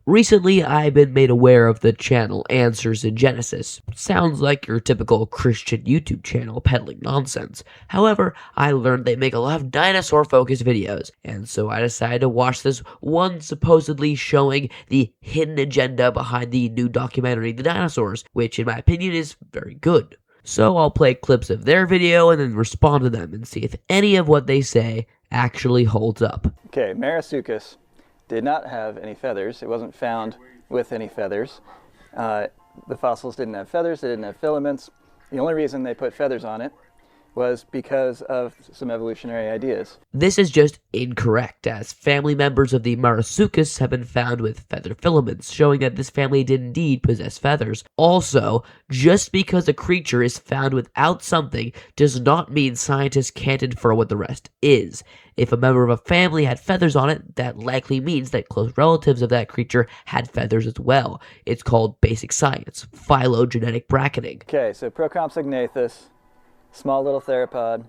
Recently, I've been made aware of the channel Answers in Genesis. Sounds like your typical Christian YouTube channel peddling nonsense. However, I learned they make a lot of dinosaur-focused videos, and so I decided to watch this one supposedly showing the hidden agenda behind the new documentary The Dinosaurs, which in my opinion is very good. So I'll play clips of their video and then respond to them and see if any of what they say actually holds up. Okay, Marasuchus did not have any feathers. It wasn't found with any feathers. The fossils didn't have feathers, they didn't have filaments. The only reason they put feathers on it was because of some evolutionary ideas. This is just incorrect, as family members of the Marasuchus have been found with feather filaments, showing that this family did indeed possess feathers. Also, just because a creature is found without something does not mean scientists can't infer what the rest is. If a member of a family had feathers on it, that likely means that close relatives of that creature had feathers as well. It's called basic science, phylogenetic bracketing. Okay, so Procompsognathus, small little theropod,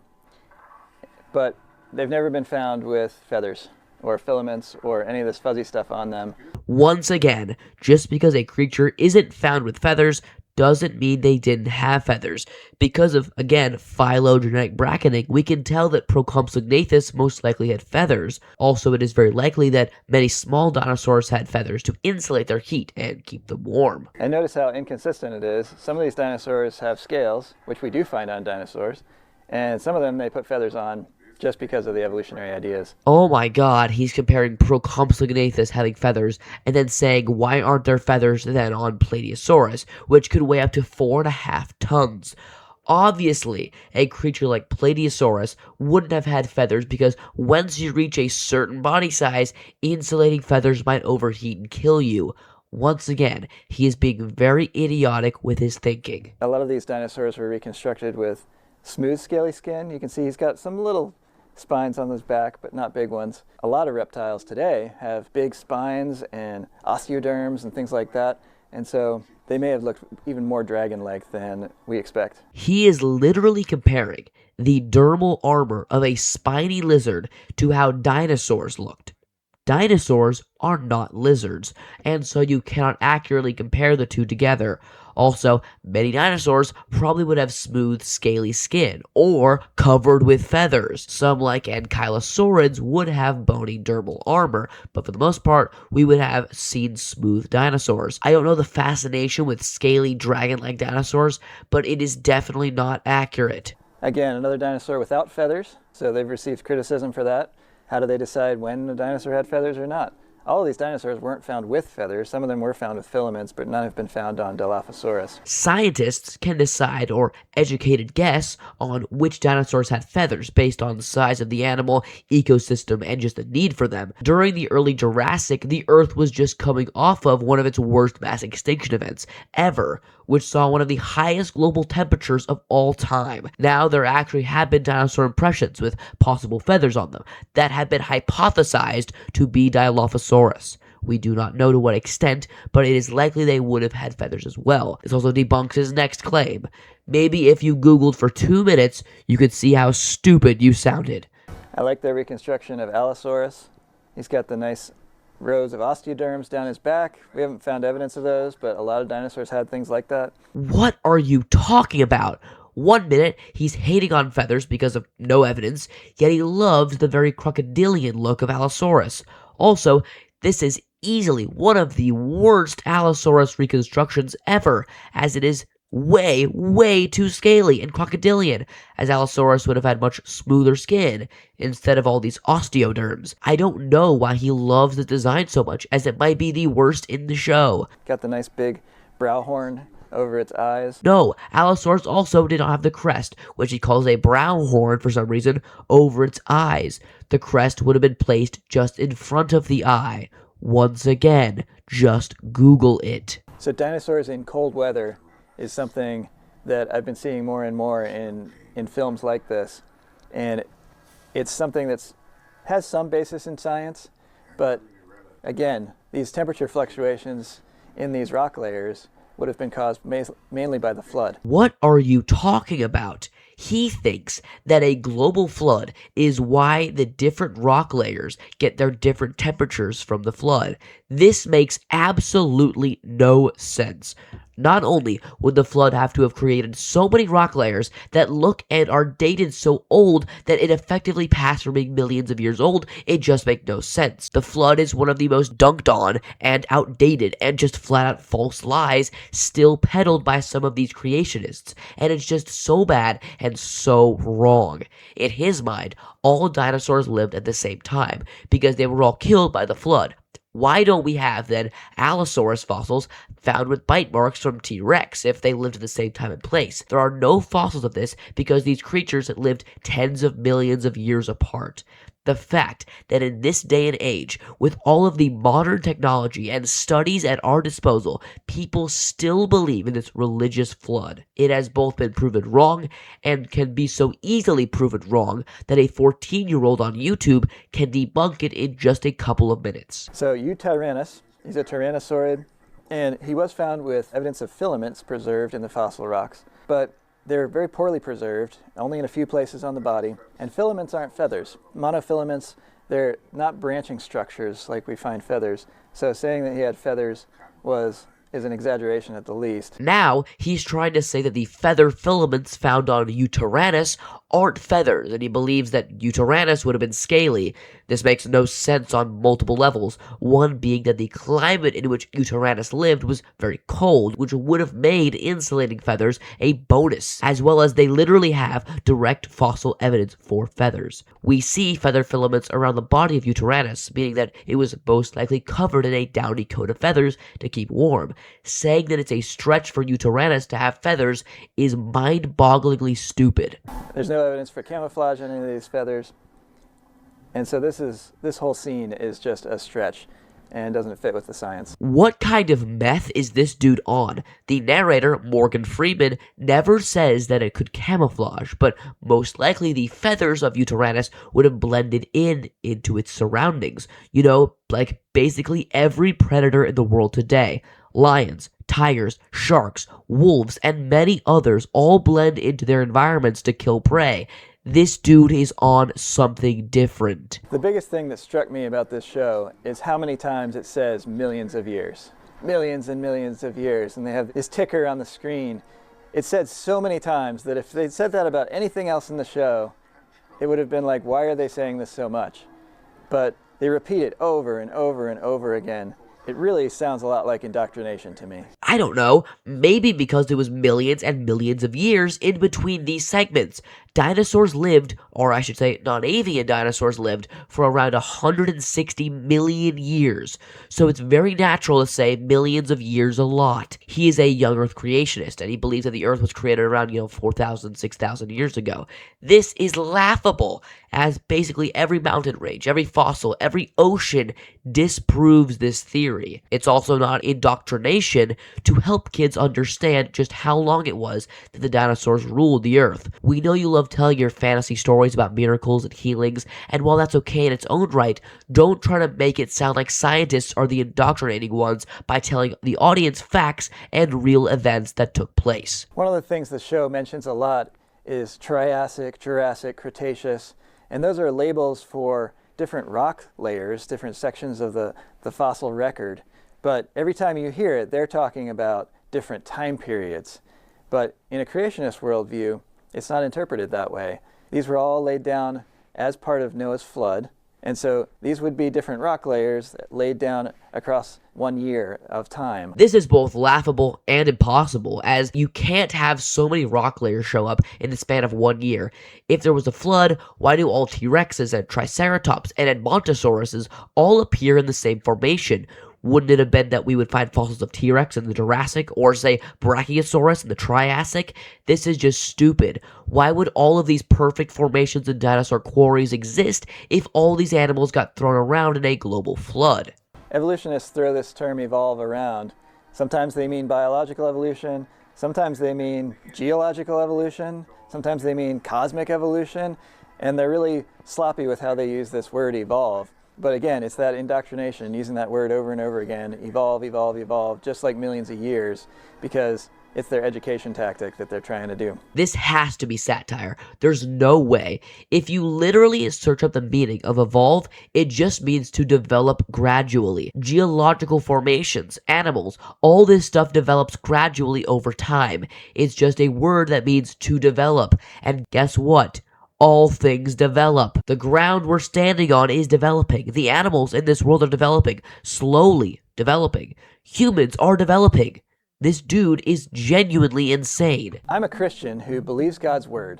but they've never been found with feathers or filaments or any of this fuzzy stuff on them. Once again, just because a creature isn't found with feathers doesn't mean they didn't have feathers. Because of, again, phylogenetic bracketing, we can tell that Procompsognathus most likely had feathers. Also, it is very likely that many small dinosaurs had feathers to insulate their heat and keep them warm. And notice how inconsistent it is. Some of these dinosaurs have scales, which we do find on dinosaurs, and some of them they put feathers on just because of the evolutionary ideas. Oh my god, he's comparing Procompsognathus having feathers and then saying why aren't there feathers then on Plateosaurus, which could weigh up to 4.5 tons. Obviously, a creature like Plateosaurus wouldn't have had feathers because once you reach a certain body size, insulating feathers might overheat and kill you. Once again, he is being very idiotic with his thinking. A lot of these dinosaurs were reconstructed with smooth, scaly skin. You can see he's got some little spines on his back, but not big ones. A lot of reptiles today have big spines and osteoderms and things like that, and so they may have looked even more dragon-like than we expect. He is literally comparing the dermal armor of a spiny lizard to how dinosaurs looked. Dinosaurs are not lizards, and so you cannot accurately compare the two together. Also, many dinosaurs probably would have smooth, scaly skin, or covered with feathers. Some, like ankylosaurids, would have bony dermal armor, but for the most part, we would have seen smooth dinosaurs. I don't know the fascination with scaly, dragon-like dinosaurs, but it is definitely not accurate. Again, another dinosaur without feathers, so they've received criticism for that. How do they decide when a dinosaur had feathers or not? All of these dinosaurs weren't found with feathers. Some of them were found with filaments, but none have been found on Dilophosaurus. Scientists can decide or educated guess on which dinosaurs had feathers based on the size of the animal, ecosystem, and just the need for them. During the early Jurassic, the Earth was just coming off of one of its worst mass extinction events ever, which saw one of the highest global temperatures of all time. Now, there actually have been dinosaur impressions with possible feathers on them that have been hypothesized to be Dilophosaurus. We do not know to what extent, but it is likely they would have had feathers as well. This also debunks his next claim. Maybe if you Googled for 2 minutes, you could see how stupid you sounded. I like their reconstruction of Allosaurus. He's got the nice rows of osteoderms down his back. We haven't found evidence of those, but a lot of dinosaurs had things like that. What are you talking about? 1 minute, he's hating on feathers because of no evidence, yet he loves the very crocodilian look of Allosaurus. Also, this is easily one of the worst Allosaurus reconstructions ever, as it is way, way too scaly and crocodilian, as Allosaurus would have had much smoother skin instead of all these osteoderms. I don't know why he loves the design so much, as it might be the worst in the show. Got the nice big brow horn over its eyes. No, Allosaurus also did not have the crest, which he calls a brow horn for some reason, over its eyes. The crest would have been placed just in front of the eye. Once again, just Google it. So dinosaurs in cold weather is something that I've been seeing more and more in films like this. And it's something that has some basis in science, but again, these temperature fluctuations in these rock layers would have been caused mainly by the flood. What are you talking about? He thinks that a global flood is why the different rock layers get their different temperatures from the flood. This makes absolutely no sense. Not only would the flood have to have created so many rock layers that look and are dated so old that it effectively passed from being millions of years old, it just makes no sense. The flood is one of the most dunked on and outdated and just flat out false lies still peddled by some of these creationists, and it's just so bad and so wrong. In his mind, all dinosaurs lived at the same time because they were all killed by the flood. Why don't we have, then, Allosaurus fossils found with bite marks from T-Rex if they lived at the same time and place? There are no fossils of this because these creatures lived tens of millions of years apart. The fact that in this day and age, with all of the modern technology and studies at our disposal, people still believe in this religious flood. It has both been proven wrong and can be so easily proven wrong that a 14-year-old on YouTube can debunk it in just a couple of minutes. So Eutyrannus, he's a tyrannosaurid, and he was found with evidence of filaments preserved in the fossil rocks, but they're very poorly preserved, only in a few places on the body. And filaments aren't feathers. Monofilaments, they're not branching structures like we find feathers. So saying that he had feathers is an exaggeration at the least. Now, he's trying to say that the feather filaments found on Eutyrannus aren't feathers, and he believes that Eutyrannus would have been scaly. This makes no sense on multiple levels, one being that the climate in which Eutyrannus lived was very cold, which would have made insulating feathers a bonus, as well as they literally have direct fossil evidence for feathers. We see feather filaments around the body of Eutyrannus, meaning that it was most likely covered in a downy coat of feathers to keep warm. Saying that it's a stretch for Eutyrannus to have feathers is mind-bogglingly stupid. There's no evidence for camouflage on any of these feathers. And so this whole scene is just a stretch and doesn't fit with the science. What kind of meth is this dude on? The narrator, Morgan Freeman, never says that it could camouflage, but most likely the feathers of Eutyrannus would have blended into its surroundings. You know, like basically every predator in the world today. Lions, tigers, sharks, wolves, and many others all blend into their environments to kill prey. This dude is on something different. The biggest thing that struck me about this show is how many times it says millions of years. Millions and millions of years, and they have this ticker on the screen. It's said so many times that if they'd said that about anything else in the show, it would have been like, why are they saying this so much? But they repeat it over and over and over again. It really sounds a lot like indoctrination to me. I don't know, maybe because there was millions and millions of years in between these segments. Dinosaurs lived, or I should say non-avian dinosaurs lived, for around 160 million years. So it's very natural to say millions of years a lot. He is a young Earth creationist, and he believes that the Earth was created around, 4,000, 6,000 years ago. This is laughable, as basically every mountain range, every fossil, every ocean disproves this theory. It's also not indoctrination to help kids understand just how long it was that the dinosaurs ruled the Earth. We know you love telling your fantasy stories about miracles and healings, and while that's okay in its own right, don't try to make it sound like scientists are the indoctrinating ones by telling the audience facts and real events that took place. One of the things the show mentions a lot is Triassic, Jurassic, Cretaceous, and those are labels for different rock layers, different sections of the fossil record. But every time you hear it, they're talking about different time periods. But in a creationist worldview, it's not interpreted that way. These were all laid down as part of Noah's flood, and so these would be different rock layers laid down across 1 year of time. This is both laughable and impossible, as you can't have so many rock layers show up in the span of 1 year. If there was a flood, why do all T-Rexes and Triceratops and Edmontosauruses all appear in the same formation? Wouldn't it have been that we would find fossils of T-Rex in the Jurassic, or say Brachiosaurus in the Triassic? This is just stupid. Why would all of these perfect formations and dinosaur quarries exist if all these animals got thrown around in a global flood? Evolutionists throw this term evolve around. Sometimes they mean biological evolution, sometimes they mean geological evolution, sometimes they mean cosmic evolution, and they're really sloppy with how they use this word evolve. But again, it's that indoctrination, using that word over and over again, evolve, evolve, evolve, just like millions of years, because it's their education tactic that they're trying to do. This has to be satire. There's no way. If you literally search up the meaning of evolve, it just means to develop gradually. Geological formations, animals, all this stuff develops gradually over time. It's just a word that means to develop. And guess what? All things develop. The ground we're standing on is developing. The animals in this world are developing. Slowly developing. Humans are developing. This dude is genuinely insane. I'm a Christian who believes God's word,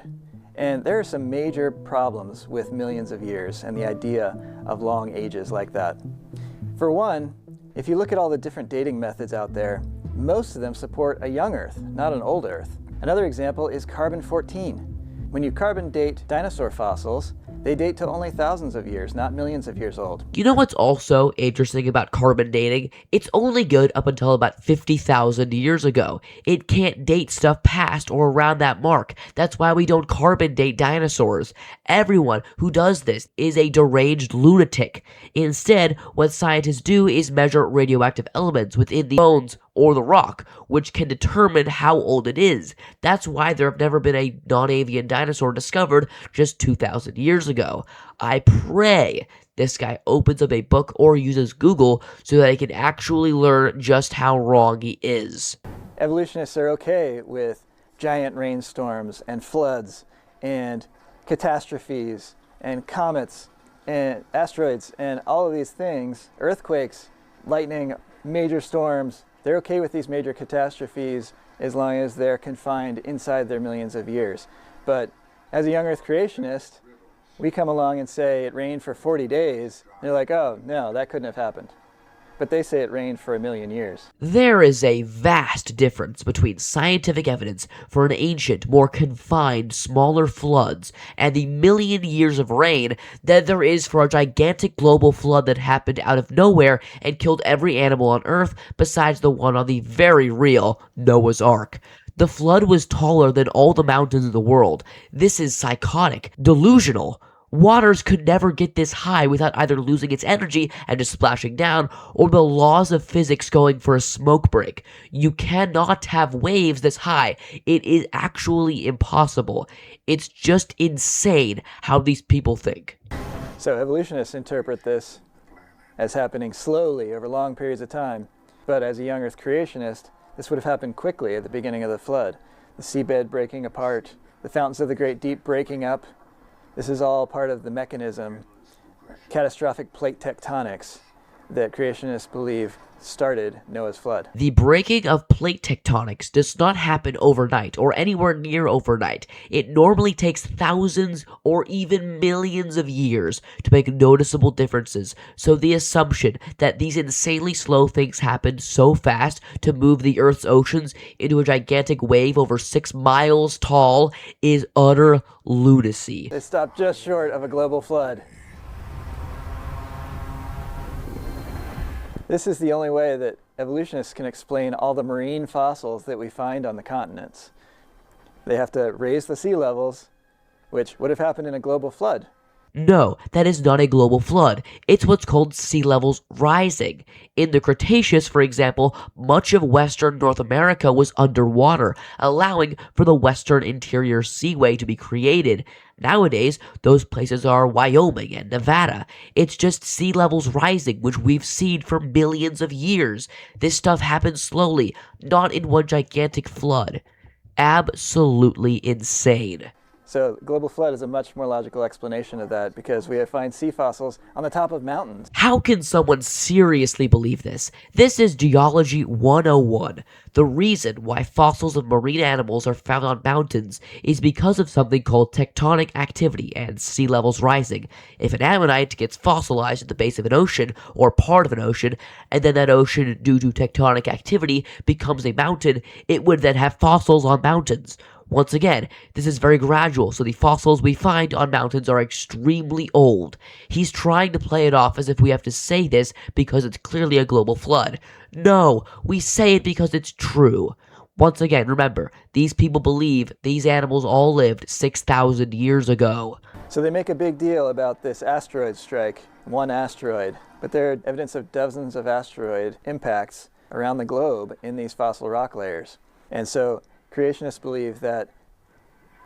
and there are some major problems with millions of years and the idea of long ages like that. For one, if you look at all the different dating methods out there, most of them support a young Earth, not an old Earth. Another example is carbon-14. When you carbon date dinosaur fossils, they date to only thousands of years, not millions of years old. You know what's also interesting about carbon dating? It's only good up until about 50,000 years ago. It can't date stuff past or around that mark. That's why we don't carbon date dinosaurs. Everyone who does this is a deranged lunatic. Instead, what scientists do is measure radioactive elements within the bones or the rock, which can determine how old it is. That's why there have never been a non-avian dinosaur discovered just 2,000 years ago. I pray this guy opens up a book or uses Google so that he can actually learn just how wrong he is. Evolutionists are okay with giant rainstorms and floods and catastrophes and comets and asteroids and all of these things, earthquakes, lightning, major storms. They're okay with these major catastrophes as long as they're confined inside their millions of years. But as a young Earth creationist, we come along and say it rained for 40 days. They're like, oh, no, that couldn't have happened. But they say it rained for 1,000,000 years. There is a vast difference between scientific evidence for an ancient, more confined, smaller floods and the million years of rain than there is for a gigantic global flood that happened out of nowhere and killed every animal on Earth besides the one on the very real Noah's Ark. The flood was taller than all the mountains in the world. This is psychotic, delusional. Waters could never get this high without either losing its energy and just splashing down, or the laws of physics going for a smoke break. You cannot have waves this high. It is actually impossible. It's just insane how these people think. So evolutionists interpret this as happening slowly over long periods of time. But as a young Earth creationist, this would have happened quickly at the beginning of the flood. The seabed breaking apart, the fountains of the Great Deep breaking up. This is all part of the mechanism, catastrophic plate tectonics, that creationists believe started Noah's flood. The breaking of plate tectonics does not happen overnight or anywhere near overnight. It normally takes thousands or even millions of years to make noticeable differences, so the assumption that these insanely slow things happen so fast to move the Earth's oceans into a gigantic wave over 6 miles tall is utter lunacy. They stopped just short of a global flood. This is the only way that evolutionists can explain all the marine fossils that we find on the continents. They have to raise the sea levels, which would have happened in a global flood. No, that is not a global flood. It's what's called sea levels rising. In the Cretaceous, for example, much of western North America was underwater, allowing for the western interior seaway to be created. Nowadays, those places are Wyoming and Nevada. It's just sea levels rising, which we've seen for millions of years. This stuff happens slowly, not in one gigantic flood. Absolutely insane. So global flood is a much more logical explanation of that because we find sea fossils on the top of mountains. How can someone seriously believe this? This is Geology 101. The reason why fossils of marine animals are found on mountains is because of something called tectonic activity and sea levels rising. If an ammonite gets fossilized at the base of an ocean or part of an ocean, and then that ocean, due to tectonic activity, becomes a mountain, it would then have fossils on mountains. Once again, this is very gradual, so the fossils we find on mountains are extremely old. He's trying to play it off as if we have to say this because it's clearly a global flood. No, we say it because it's true. Once again, remember, these people believe these animals all lived 6,000 years ago. So they make a big deal about this asteroid strike, one asteroid, but there are evidence of dozens of asteroid impacts around the globe in these fossil rock layers. And so creationists believe that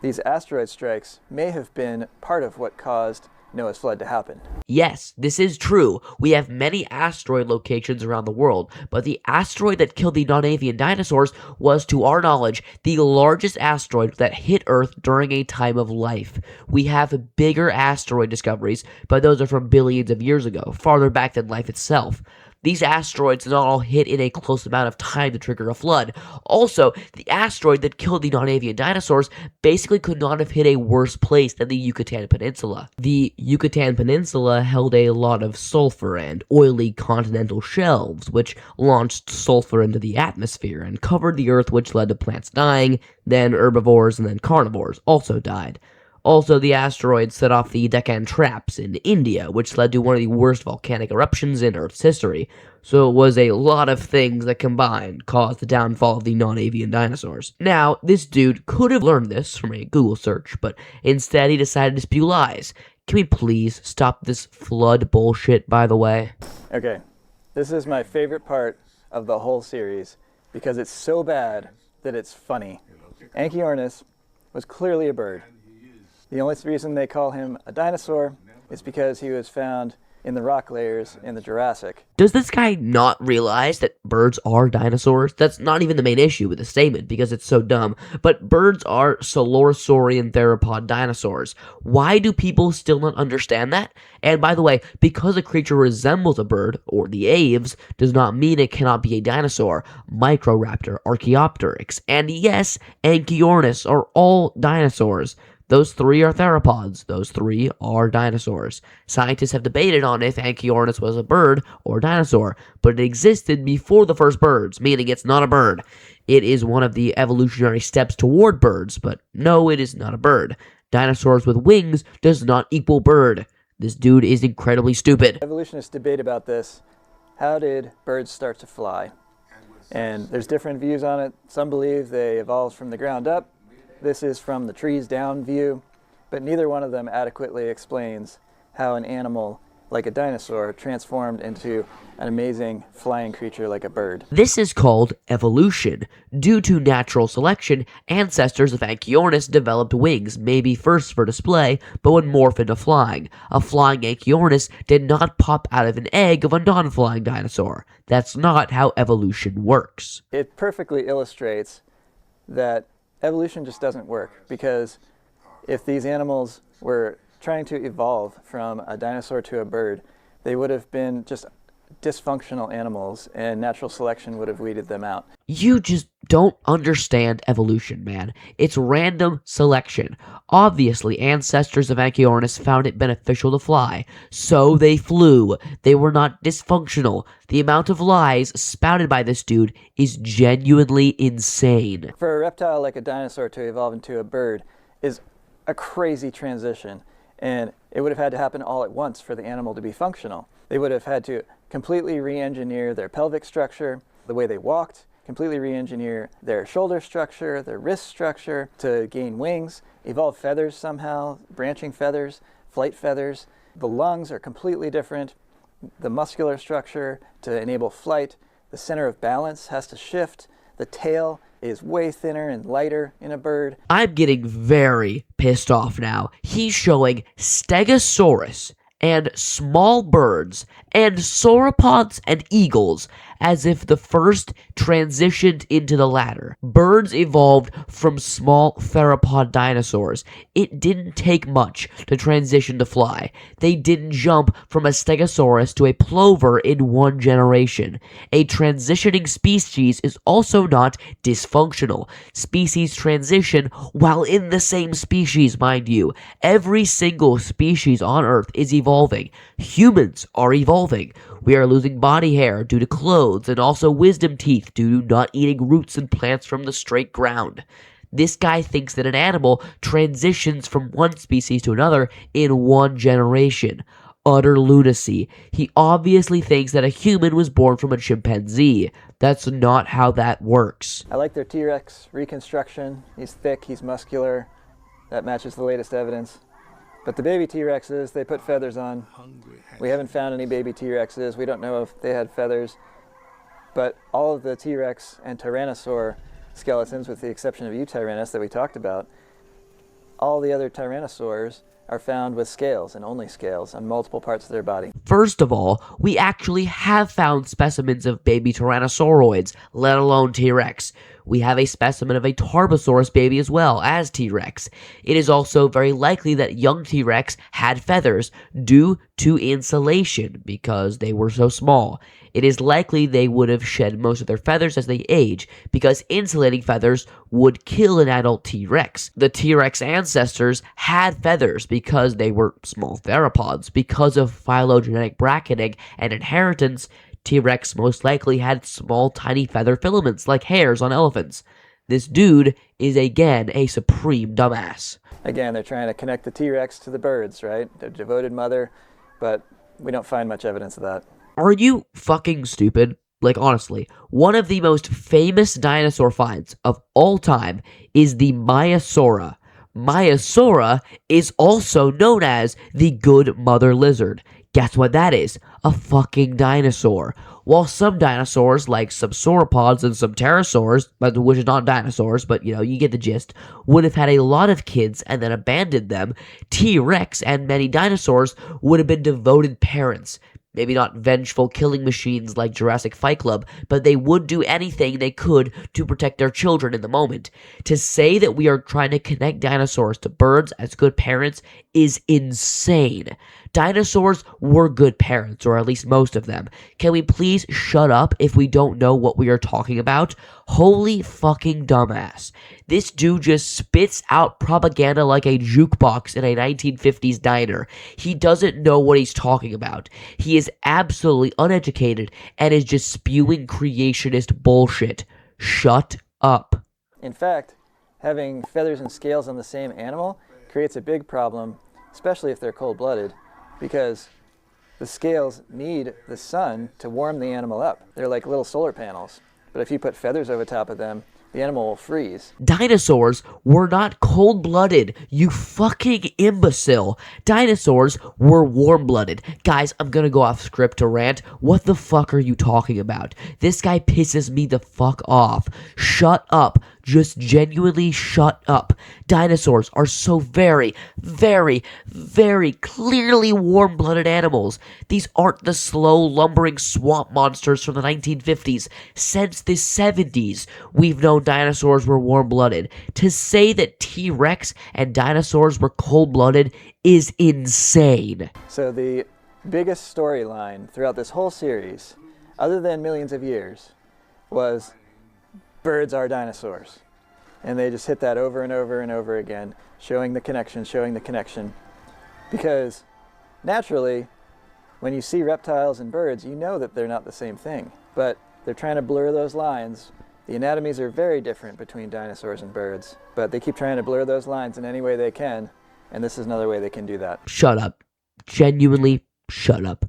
these asteroid strikes may have been part of what caused Noah's flood to happen. Yes, this is true. We have many asteroid locations around the world, but the asteroid that killed the non-avian dinosaurs was, to our knowledge, the largest asteroid that hit Earth during a time of life. We have bigger asteroid discoveries, but those are from billions of years ago, farther back than life itself. These asteroids did not all hit in a close amount of time to trigger a flood. Also, the asteroid that killed the non-avian dinosaurs basically could not have hit a worse place than the Yucatan Peninsula. The Yucatan Peninsula held a lot of sulfur and oily continental shelves, which launched sulfur into the atmosphere and covered the Earth, which led to plants dying. Then herbivores and then carnivores also died. Also, the asteroid set off the Deccan Traps in India, which led to one of the worst volcanic eruptions in Earth's history. So it was a lot of things that combined caused the downfall of the non-avian dinosaurs. Now, this dude could have learned this from a Google search, but instead he decided to spew lies. Can we please stop this flood bullshit, by the way? Okay, this is my favorite part of the whole series because it's so bad that it's funny. Anchiornis was clearly a bird. The only reason they call him a dinosaur is because he was found in the rock layers in the Jurassic. Does this guy not realize that birds are dinosaurs? That's not even the main issue with the statement because it's so dumb, but birds are Coelurosaurian theropod dinosaurs. Why do people still not understand that? And by the way, because a creature resembles a bird, or the aves, does not mean it cannot be a dinosaur. Microraptor, Archaeopteryx, and yes, Anchiornis are all dinosaurs. Those three are theropods. Those three are dinosaurs. Scientists have debated on if Anchiornis was a bird or dinosaur, but it existed before the first birds, meaning it's not a bird. It is one of the evolutionary steps toward birds, but no, it is not a bird. Dinosaurs with wings does not equal bird. This dude is incredibly stupid. Evolutionists debate about this. How did birds start to fly? And there's different views on it. Some believe they evolved from the ground up. This is from the trees down view, but neither one of them adequately explains how an animal like a dinosaur transformed into an amazing flying creature like a bird. This is called evolution. Due to natural selection, ancestors of Anchiornis developed wings, maybe first for display, but would morph into flying. A flying Anchiornis did not pop out of an egg of a non-flying dinosaur. That's not how evolution works. It perfectly illustrates that evolution just doesn't work, because if these animals were trying to evolve from a dinosaur to a bird, they would have been just dysfunctional animals, and natural selection would have weeded them out. You just don't understand evolution, man. It's random selection. Obviously, ancestors of Anchiornis found it beneficial to fly, so they flew. They were not dysfunctional. The amount of lies spouted by this dude is genuinely insane. For a reptile like a dinosaur to evolve into a bird is a crazy transition, and it would have had to happen all at once for the animal to be functional. They would have had to completely re-engineer their pelvic structure, the way they walked, completely re-engineer their shoulder structure, their wrist structure to gain wings, evolve feathers somehow, branching feathers, flight feathers. The lungs are completely different. The muscular structure to enable flight. The center of balance has to shift. The tail is way thinner and lighter in a bird. I'm getting very pissed off now. He's showing Stegosaurus and small birds and sauropods and eagles as if the first transitioned into the latter. Birds evolved from small theropod dinosaurs. It didn't take much to transition to fly. They didn't jump from a Stegosaurus to a plover in one generation. A transitioning species is also not dysfunctional. Species transition while in the same species, mind you. Every single species on Earth is evolving. Humans are evolving. We are losing body hair due to clothes and also wisdom teeth due to not eating roots and plants from the straight ground. This guy thinks that an animal transitions from one species to another in one generation. Utter lunacy. He obviously thinks that a human was born from a chimpanzee. That's not how that works. I like their T-Rex reconstruction. He's thick, he's muscular. That matches the latest evidence. But the baby T-Rexes, they put feathers on. We haven't found any baby T-Rexes. We don't know if they had feathers. But all of the T-Rex and Tyrannosaur skeletons, with the exception of Eutyrannus that we talked about, all the other Tyrannosaurs are found with scales, and only scales, on multiple parts of their body. First of all, we actually have found specimens of baby Tyrannosauroids, let alone T-Rex. We have a specimen of a Tarbosaurus baby as well as T-Rex. It is also very likely that young T-Rex had feathers due to insulation because they were so small. It is likely they would have shed most of their feathers as they age because insulating feathers would kill an adult T-Rex. The T-Rex ancestors had feathers because they were small theropods. Because of phylogenetic bracketing and inheritance, T-Rex most likely had small tiny feather filaments like hairs on elephants. This dude is again a supreme dumbass. Again, they're trying to connect the T-Rex to the birds, right? Their devoted mother, but we don't find much evidence of that. Are you fucking stupid? Like, honestly, one of the most famous dinosaur finds of all time is the Maiasaura. Maiasaura is also known as the good mother lizard. Guess what that is? A fucking dinosaur. While some dinosaurs, like some sauropods and some pterosaurs, which are not dinosaurs, but you get the gist, would have had a lot of kids and then abandoned them, T-Rex and many dinosaurs would have been devoted parents. Maybe not vengeful killing machines like Jurassic Fight Club, but they would do anything they could to protect their children in the moment. To say that we are trying to connect dinosaurs to birds as good parents is insane. Dinosaurs were good parents, or at least most of them. Can we please shut up if we don't know what we are talking about? Holy fucking dumbass. This dude just spits out propaganda like a jukebox in a 1950s diner. He doesn't know what he's talking about. He is absolutely uneducated and is just spewing creationist bullshit. Shut up. In fact, having feathers and scales on the same animal creates a big problem, especially if they're cold-blooded, because the scales need the sun to warm the animal up. They're like little solar panels. But if you put feathers over top of them, the animal will freeze. Dinosaurs were not cold-blooded, you fucking imbecile. Dinosaurs were warm-blooded. Guys, I'm gonna go off script to rant. What the fuck are you talking about? This guy pisses me the fuck off. Shut up. Just genuinely shut up. Dinosaurs are so very, very, very clearly warm-blooded animals. These aren't the slow, lumbering swamp monsters from the 1950s. Since the 70s, we've known dinosaurs were warm-blooded. To say that T-Rex and dinosaurs were cold-blooded is insane. So the biggest storyline throughout this whole series, other than millions of years, was birds are dinosaurs. And they just hit that over and over and over again, showing the connection. Because naturally, when you see reptiles and birds, you know that they're not the same thing. But they're trying to blur those lines. The anatomies are very different between dinosaurs and birds, but they keep trying to blur those lines in any way they can, and this is another way they can do that. Shut up. Genuinely, shut up.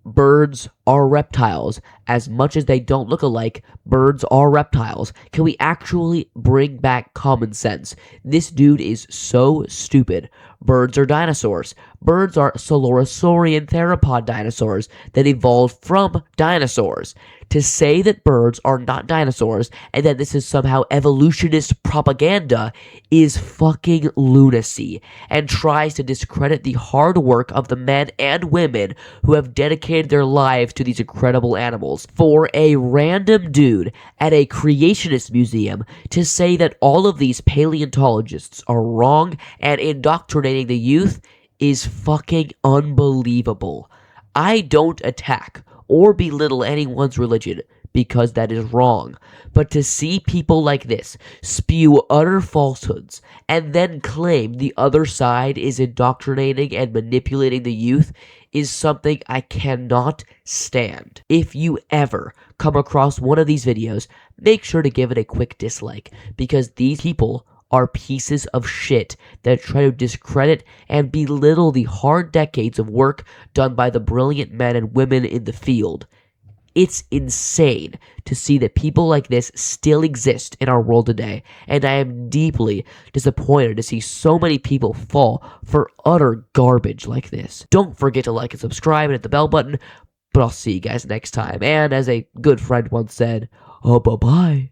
Birds are reptiles. As much as they don't look alike, birds are reptiles. Can we actually bring back common sense? This dude is so stupid. Birds are dinosaurs. Birds are Coelurosaurian theropod dinosaurs that evolved from dinosaurs. To say that birds are not dinosaurs and that this is somehow evolutionist propaganda is fucking lunacy and tries to discredit the hard work of the men and women who have dedicated their lives to these incredible animals. For a random dude at a creationist museum to say that all of these paleontologists are wrong and indoctrinating the youth is fucking unbelievable. I don't attack or belittle anyone's religion because that is wrong. But to see people like this spew utter falsehoods and then claim the other side is indoctrinating and manipulating the youth is something I cannot stand. If you ever come across one of these videos, make sure to give it a quick dislike because these people are pieces of shit that try to discredit and belittle the hard decades of work done by the brilliant men and women in the field. It's insane to see that people like this still exist in our world today, and I am deeply disappointed to see so many people fall for utter garbage like this. Don't forget to like and subscribe and hit the bell button, but I'll see you guys next time. And as a good friend once said, bye-bye.